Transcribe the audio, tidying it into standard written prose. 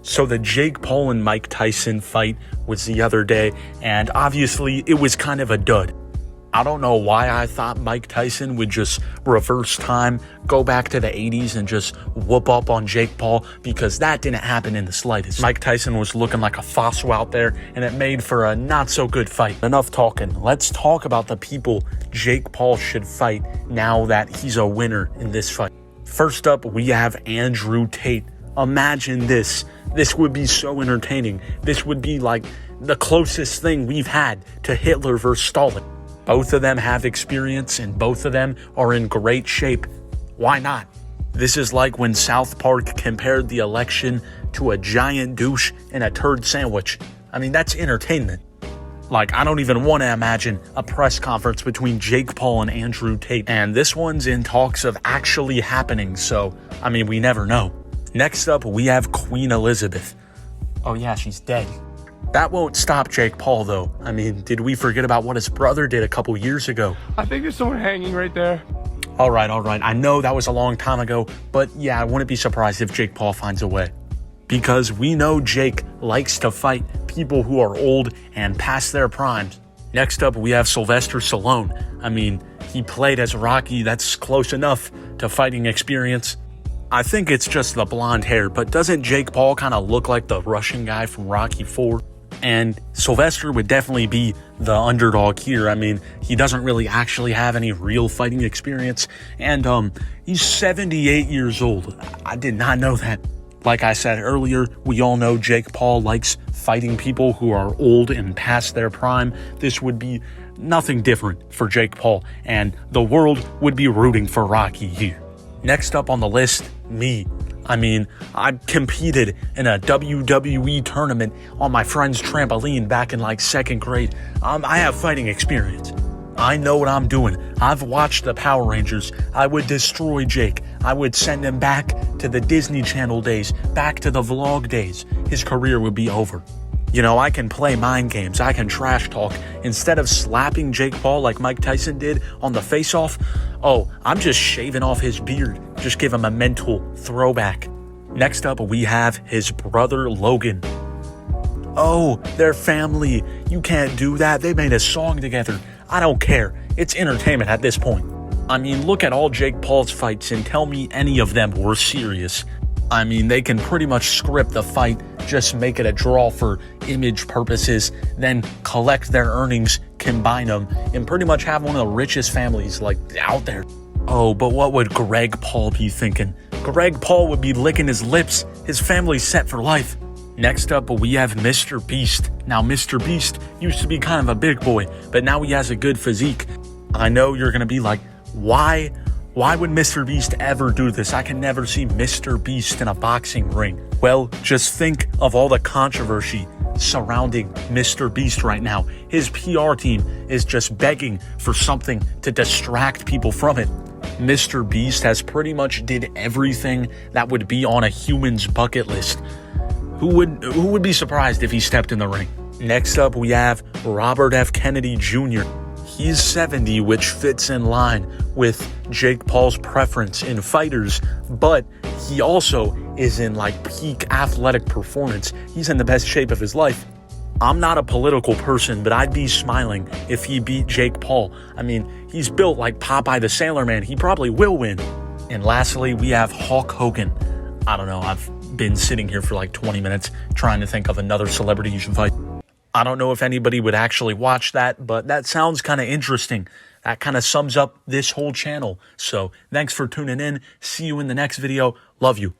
So the Jake Paul and Mike Tyson fight was the other day, and obviously it was kind of a dud. I don't know why I thought Mike Tyson would just reverse time, go back to the 80s and just whoop up on Jake Paul, because that didn't happen in the slightest. Mike Tyson was looking like a fossil out there, and it made for a not so good fight. Enough talking. Let's talk about the people Jake Paul should fight now that he's a winner in this fight. First up, we have Andrew Tate. Imagine this. This would be so entertaining. This would be like the closest thing we've had to Hitler versus Stalin. Both of them have experience and both of them are in great shape. Why not? This is like when South Park compared the election to a giant douche and a turd sandwich. I mean, that's entertainment. Like, I don't even want to imagine a press conference between Jake Paul and Andrew Tate. And this one's in talks of actually happening, so, I mean, we never know. Next up, we have Queen Elizabeth. Oh yeah, she's dead. That won't stop Jake Paul, though. I mean, did we forget about what his brother did a couple years ago? I think there's someone hanging right there. All right. I know that was a long time ago, but yeah, I wouldn't be surprised if Jake Paul finds a way. Because we know Jake likes to fight people who are old and past their primes. Next up, we have Sylvester Stallone. I mean, he played as Rocky. That's close enough to fighting experience. I think it's just the blonde hair, but doesn't Jake Paul kind of look like the Russian guy from Rocky IV? And Sylvester would definitely be the underdog here. I mean, he doesn't really actually have any real fighting experience, and he's 78 years old. I did not know that. Like I said earlier, we all know Jake Paul likes fighting people who are old and past their prime. This would be nothing different for Jake Paul, and the world would be rooting for Rocky here. Next up on the list, me. I mean, I competed in a WWE tournament on my friend's trampoline back in like second grade. I have fighting experience. I know what I'm doing. I've watched the Power Rangers. I would destroy Jake. I would send him back to the Disney Channel days, back to the vlog days. His career would be over. You know, I can play mind games. I can trash talk. Instead of slapping Jake Paul like Mike Tyson did on the face-off, I'm just shaving off his beard. Just give him a mental throwback. Next up, we have his brother Logan. Oh, they're family. You can't do that. They made a song together. I don't care. It's entertainment at this point. I mean, look at all Jake Paul's fights and tell me any of them were serious. I mean, they can pretty much script the fight, just make it a draw for image purposes, then collect their earnings, combine them, and pretty much have one of the richest families, like, out there. Oh, but what would Greg Paul be thinking? Greg Paul would be licking his lips. His family's set for life. Next up, we have Mr. Beast. Now, Mr. Beast used to be kind of a big boy, but now he has a good physique. I know you're going to be like, why would Mr. Beast ever do this? I can never see Mr. Beast in a boxing ring. Well, just think of all the controversy surrounding Mr. Beast right now. His PR team is just begging for something to distract people from it. Mr. Beast has pretty much did everything that would be on a human's bucket list. Who would be surprised if he stepped in the ring? Next up, we have Robert F. Kennedy Jr. He's 70, which fits in line with Jake Paul's preference in fighters, but he also is in like peak athletic performance. He's in the best shape of his life. I'm not a political person, but I'd be smiling if he beat Jake Paul. I mean, he's built like Popeye the Sailor Man. He probably will win. And lastly, we have Hulk Hogan. I don't know, I've been sitting here for like 20 minutes trying to think of another celebrity you should fight. I don't know if anybody would actually watch that, but that sounds kind of interesting. That kind of sums up this whole channel. So thanks for tuning in. See you in the next video. Love you.